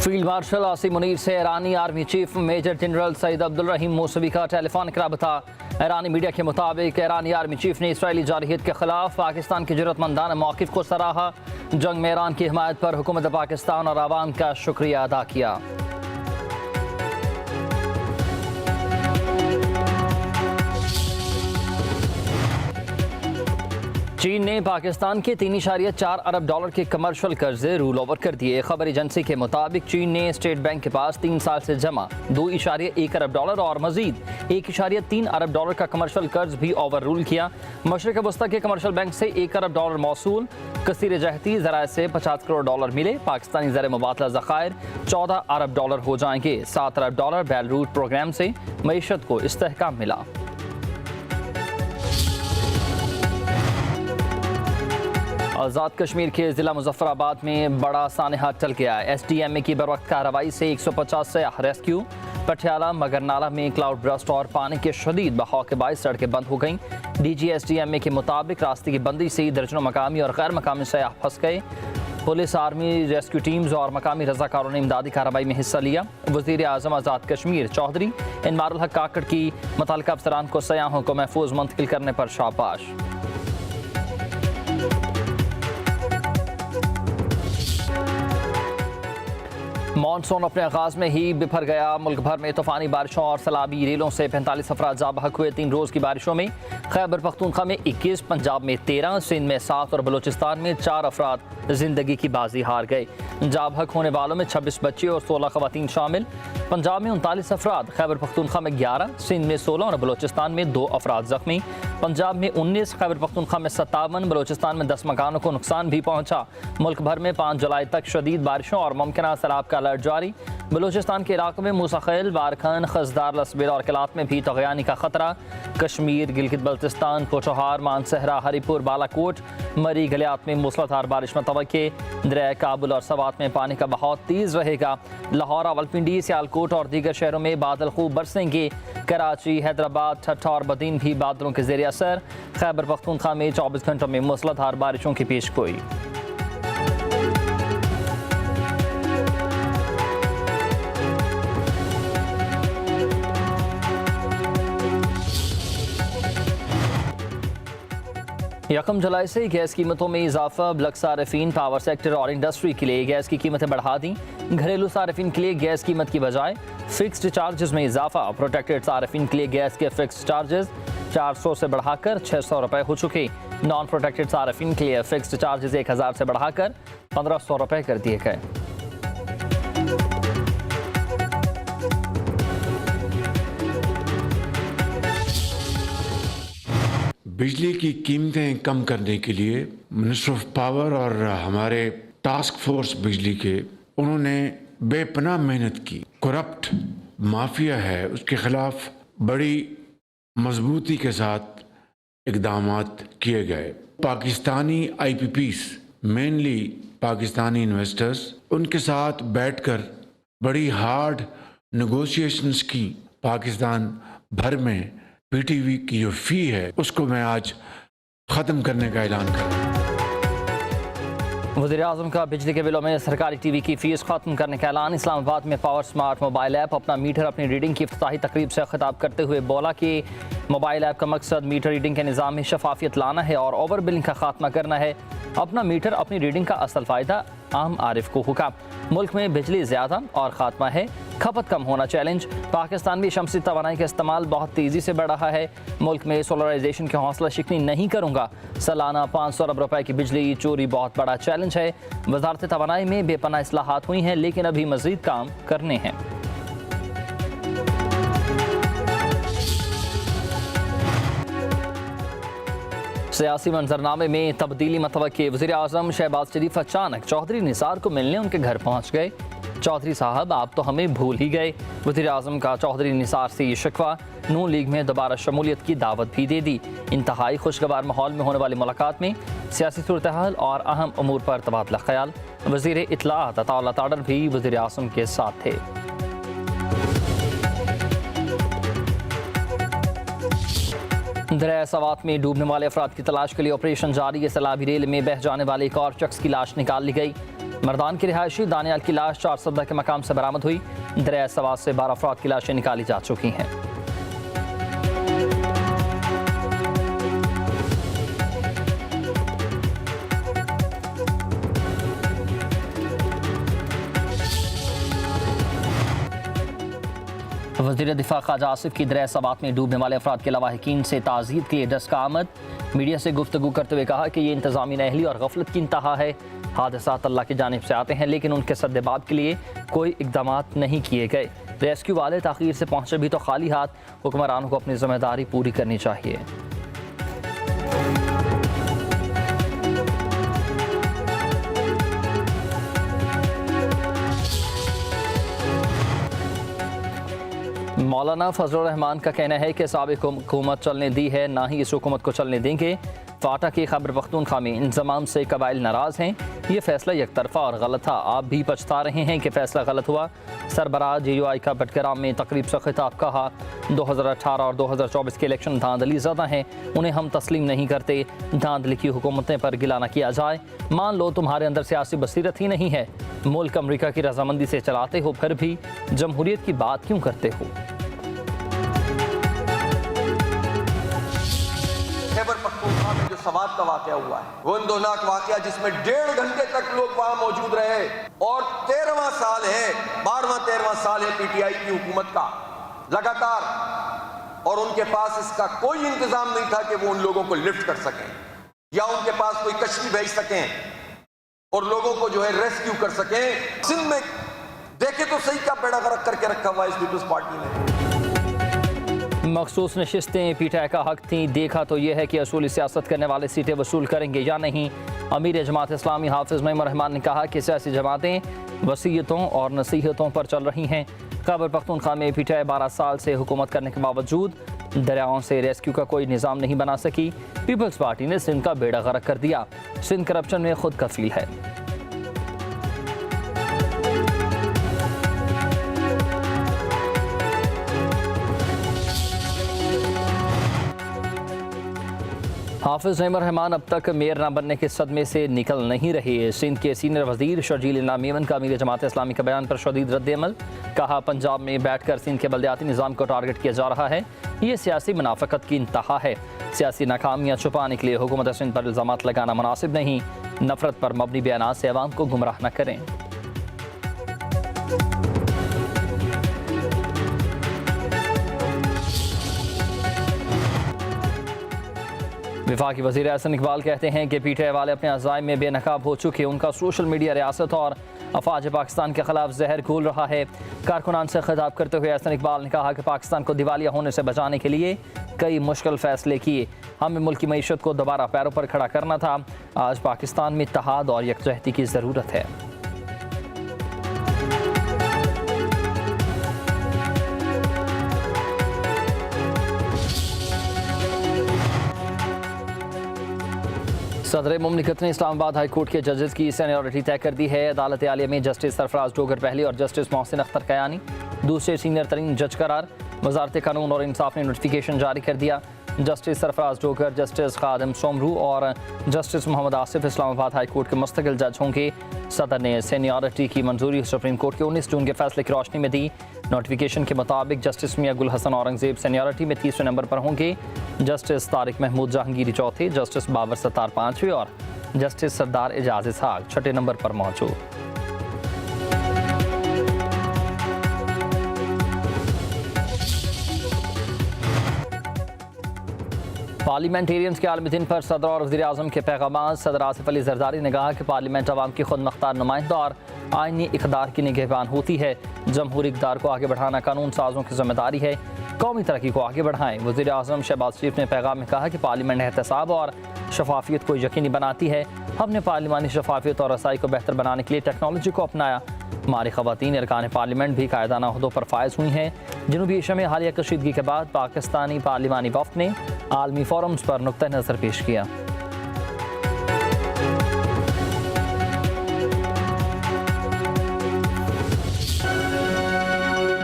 Field marshal Asim Munir से ईरानी army chief major general Saeed Abdul Rahim Mousavi का telephonic रबता। ईरानी मीडिया के मुताबिक ईरानी आर्मी चीफ ने इसराइली जारहियत के खिलाफ पाकिस्तान के जरूरतमंदाना मौक़िफ़ को सराहा। जंग में ईरान की हिमायत पर हुकूमत पाकिस्तान और आवाम का शुक्रिया अदा किया। चीन ने पाकिस्तान के 3.4 अरब डॉलर के कमर्शियल कर्जे रूल ओवर कर दिए। खबर एजेंसी के मुताबिक चीन ने स्टेट बैंक के पास 3 साल से जमा 2.1 अरब डॉलर और मजीद 1.3 अरब डॉलर का कमर्शियल कर्ज भी ओवर रूल किया। मशरिक़ वस्ता के कमर्शियल बैंक से 1 अरब डॉलर मौसूल, कसीर जहती ज़राए से 50 करोड़ डॉलर मिले। पाकिस्तानी ज़र मुबादला ज़खायर 14 अरब डॉलर हो जाएंगे। 7 अरब डॉलर बेल रूट प्रोग्राम से मईशत को इस्तेहकाम मिला। आज़ाद कश्मीर के ज़िला मुजफ्फराबाद में बड़ा सानहा टल गया। SDMA की बरवक्त कार्रवाई से 150 से रेस्क्यू। पटियाला मगरनाला में क्लाउड ब्रस्ट और पानी के शदीद बहाव के बायस सड़कें बंद हो गईं। DG SDMA के मुताबिक रास्ते की बंदी से दर्जनों मकामी और गैर मकामी सयाह फंस गए। पुलिस, आर्मी, रेस्क्यू टीम्स और मकामी रजाकारों ने इमदादी कार्रवाई में हिस्सा लिया। वज़ीर आज़म आज़ाद कश्मीर चौधरी इनमारुल हक काकड़ की मुतल्लिका अफसरान को सयाहों को महफूज मुंतकिल करने पर शाबाश। मानसून अपने आगाज़ में ही बिफर गया। मुल्क भर में तूफ़ानी बारिशों और सैलाबी रेलों से 45 अफराद जाँ बहक हुए। 3 रोज़ की बारिशों में खैबर पख्तूनख्वा में 21, पंजाब में 13, सिंध में 7 और बलूचिस्तान में 4 अफराद ज़िंदगी की बाजी हार गए। जाँ बहक होने वालों में 26 बच्चे और 16 ख़वातीन शामिल। पंजाब में 39 अफराद, खैबर पख्तूनख्वा में 11, सिंध में 16 और बलूचिस्तान में 2 अफराद ज़ख्मी। पंजाब में 19, खैबर पख्तूनख्वा में 57, बलूचिस्तान में 10 मकानों को नुकसान भी पहुँचा। मुल्क भर में 5 जुलाई तक शदीद बारिशों और मुमकिन सैलाब का अलर्ट जारी। बलूचिस्तान के इलाकों में मूसाखेल, बारखन, खजदार, लसबेल और किलात में भी तग़यानी का खतरा। कश्मीर, गिलगित बल्तिस्तान, पोठोहार, मानसहरा, हरीपुर, बालाकोट, मरी, गलियात में मूसलाधार बारिश मतवक्के। दरिया काबुल और सवात में पानी का बहाव तेज़ रहेगा। लाहौर, रावलपिंडी, सियालकोट और दीगर शहरों में बादल खूब बरसेंगे। कराची, हैदराबाद, ठट्ठा और बदीन भी बादलों के ज़ेर असर। खैबर पख्तूनख्वा में 24 घंटों में मूसलाधार बारिशों की पेशगोई। यकम जुलाई से गैस कीमतों में इजाफा। ब्लक सार्फिन, पावर सेक्टर और इंडस्ट्री के लिए गैस की कीमतें बढ़ा दी। घरेलू सार्फिन के लिए गैस कीमत की बजाय फिक्स्ड चार्जेस में इजाफा। प्रोटेक्टेड सार्फिन के लिए गैस के फिक्स्ड चार्जेस 400 से बढ़ाकर 600 रुपये हो चुके। नॉन प्रोटेक्टेड सार्फिन के लिए फिक्स्ड चार्जेस 1000 से बढ़ाकर 1500 रुपये कर दिए गए। बिजली की कीमतें कम करने के लिए मिनिस्टर ऑफ पावर और हमारे टास्क फोर्स बिजली के, उन्होंने बेपनाह मेहनत की। करप्ट माफिया है उसके खिलाफ बड़ी मजबूती के साथ इक़दामात किए गए। Pakistani IPPs, mainly Pakistani investors, उनके साथ बैठकर बड़ी हार्ड नेगोशिएशंस की। पाकिस्तान भर में PTV की जो फ़ी है उसको मैं आज ख़त्म करने का ऐलान कर रहा हूँ। वज़ीर आज़म का बिजली के बिलों में सरकारी TV की फ़ीस ख़त्म करने का ऐलान। इस्लामाबाद में पावर स्मार्ट मोबाइल ऐप अपना मीटर अपनी रीडिंग की इफ्तिताही तकरीब से खिताब करते हुए बोला कि मोबाइल ऐप का मकसद मीटर रीडिंग के निज़ाम में शफाफियत लाना है और ओवर बिलिंग का खात्मा करना है। अपना मीटर अपनी रीडिंग का असल फ़ायदा आम आरिफ को होगा। मुल्क में बिजली ज़्यादा और ख़ात्मा है, खपत कम होना चैलेंज। पाकिस्तान में शमसी तवानाई का इस्तेमाल बहुत तेज़ी से बढ़ रहा है। मुल्क में सोलराइजेशन की हौसला शिकनी नहीं करूँगा। सालाना 500 अरब रुपए की बिजली चोरी बहुत बड़ा चैलेंज है। वज़ारत तवानाई में बेपनाह इस्लाहात हुई हैं लेकिन अभी मज़ीद काम करने हैं। सियासी मंजरनामे में तब्दीली मतवक्के। वज़ीर आज़म शहबाज शरीफ अचानक चौधरी निसार को मिलने उनके घर पहुँच गए। चौधरी साहब आप तो हमें भूल ही गए। वज़ीर आज़म का चौधरी निसार से ये शिकवा। नून लीग में दोबारा शमूलियत की दावत भी दे दी। इंतहाई खुशगवार माहौल में होने वाली मुलाकात में सियासी सूरत हाल और अहम अमूर पर तबादला ख्याल। वज़ीर इत्तलाआत अताउल्लाह ताडर भी वज़ीर आज़म के साथ थे। दरिया सवात में डूबने वाले अफराद की तलाश के लिए ऑपरेशन जारी है। सैलाबी रेल में बह जाने वाले एक और शख्स की लाश निकाल ली गई। मर्दान की रिहायशी दानियाल की लाश 417 के मकाम से बरामद हुई। दरिया सवात से 12 अफराद की लाशें निकाली जा चुकी हैं। वज़ीर दिफा ख्वाजा आसिफ की दरिया सवात में डूबने वाले अफराद के लवाहिकीन से ताज़ीद के लिए डस का आमद। मीडिया से गुफ्तगू करते हुए कहा कि ये इंतज़ामी नाअहली और गफलत की इंतहा है। हादसात अल्लाह की जानिब से आते हैं, लेकिन उनके सद्देबाब के लिए कोई इकदाम नहीं किए गए। रेस्क्यू वाले ताख़ीर से पहुँचे भी तो खाली हाथ। हुक्मरानों को अपनी जिम्मेदारी पूरी करनी चाहिए। मौलाना फजलुर रहमान का कहना है कि साबिक हुकूमत चलने दी है, ना ही इस हुकूमत को चलने देंगे। फाटा की खैबर पख्तूनख्वा में इंतज़ाम से कबाइल नाराज़ हैं। ये फैसला एक तरफा और गलत था। आप भी पछता रहे हैं कि फैसला गलत हुआ। सरबराह JUI का बटग्राम में तकरीब से खिताब कहा, 2018 और 2024 के इलेक्शन धांधली ज़्यादा हैं, उन्हें हम तस्लीम नहीं करते। धांधली की हुकूमतें पर गिला न किया जाए। मान लो तुम्हारे अंदर सियासी बसीरत ही नहीं है, मुल्क अमरीका की रजामंदी से चलाते हो, फिर भी जमहूरियत की बात क्यों करते हो। खैबर पख्तूनख्वा में जो सवात का वाकया हुआ है, वो इंदोनाक वाकया जिसमें 1.5 घंटे तक लोग वहां मौजूद रहे और 13वां साल है, 12वां साल है PTI की हुकूमत का लगातार, और उनके पास इसका कोई इंतजाम नहीं था कि वो उन लोगों को लिफ्ट कर सकें या उनके पास कोई कश्ती भेज सकें और लोगों को जो है रेस्क्यू कर सकें। सिंध में देखे तो सही का बेड़ा गर्क करके रखा हुआ इस पीपल्स पार्टी ने। मखसूस नशिस्तें PTI का हक थी। देखा तो यह है कि असूली सियासत करने वाले सीटें वसूल करेंगे या नहीं। अमीर जमात इस्लामी हाफिज नईम रहमान ने कहा कि सियासी जमातें वसीयतों और नसीहतों पर चल रही हैं। खैबर पख्तूनख्वा में PTI 12 साल से हुकूमत करने के बावजूद दरियाओं से रेस्क्यू का कोई निज़ाम नहीं बना सकी। पीपल्स पार्टी ने सिंध का बेड़ा गर्क कर दिया। सिंध करप्शन में खुद कफील है। हाफिज नईम रहमान अब तक मेयर न बनने के सदमे से निकल नहीं रहे। सिंध के सीनियर वजीर शर्जील इनाम मेमन का अमीर जमात इस्लामी के बयान पर शदीद रद्द-ए-अमल। कहा, पंजाब में बैठकर सिंध के बल्दियाती निज़ाम को टारगेट किया जा रहा है। ये सियासी मुनाफिकत की इंतहा है। सियासी नाकामियाँ छुपाने के लिए हुकूमत सिंध पर इल्ज़ामात लगाना मुनासिब नहीं। नफरत पर मबनी बयानात से अवाम को गुमराह न करें। वफाकी वज़ीर एहसन इकबाल कहते हैं कि PTI वाले अपने अज़ाइम में बेनकाब हो चुके। उनका सोशल मीडिया रियासत और अफवाज पाकिस्तान के खिलाफ जहर घोल रहा है। कारकुनान से खिताब करते हुए एहसन इकबाल ने कहा कि पाकिस्तान को दिवालिया होने से बचाने के लिए कई मुश्किल फैसले किए। हमें मुल्क की मईशत को दोबारा पैरों पर खड़ा करना था। आज पाकिस्तान में इत्तेहाद और यकजहती की ज़रूरत है। सदर मुमलिकत ने इस्लामाबाद हाई कोर्ट के जजेस की सीनियरिटी तय कर दी है। अदालत आलिया में जस्टिस सरफराज डोगर पहले और जस्टिस मोहसिन अख्तर कयानी दूसरे सीनियर तरीन जज करार। वजारत कानून और इंसाफ ने नोटिफिकेशन जारी कर दिया। जस्टिस सरफराज डोगर, जस्टिस खादिम सोमरू और justice Mohammad Asif Islamabad high court के मुस्तकिल जज होंगे। सदर ने सीनियरिटी की मंजूरी सुप्रीम कोर्ट के 19 जून के फैसले की रोशनी में दी। नोटिफिकेशन के मुताबिक जस्टिस मियां गुल हसन औरंगजेब सीनियरिटी में 30वें नंबर पर होंगे। जस्टिस तारिक महमूद जहांगीरी चौथे, जस्टिस बाबर सत्तार पाँचवें और जस्टिस सरदार एजाज इसहाक छठे नंबर पर मौजूद। पार्लियामेंटेरियंस के आलमी दिन पर सदर और वज़ीर आज़म के पैगाम। सदर आसिफ अली जरदारी ने कहा कि पार्लियामेंट अवाम की खुद मुख्तार नुमाइंदा और आइनी इक़दार की निगहबान होती है। जमहूरी इक़दार को आगे बढ़ाना कानून साजों की जिम्मेदारी है। कौमी तरक्की को आगे बढ़ाएं। वज़ीर आज़म शहबाज शरीफ ने पैगाम में कहा कि पार्लियामेंट एहतसाब और शफाफियत को यकीनी बनाती है। हमने पार्लिमानी शफाफियत और रसाई को बेहतर बनाने के लिए टेक्नोलॉजी को अपनाया। हमारी ख़वातीन अरकान पार्लियामेंट भी कायदाना ओहदों पर फायज हुई हैं। जनूबी एशिया में हालिया कशीदगी के बाद पाकिस्तानी पार्लिमानी वफ़द ने आलमी फोरम्स पर नुक्ता नज़र पेश किया।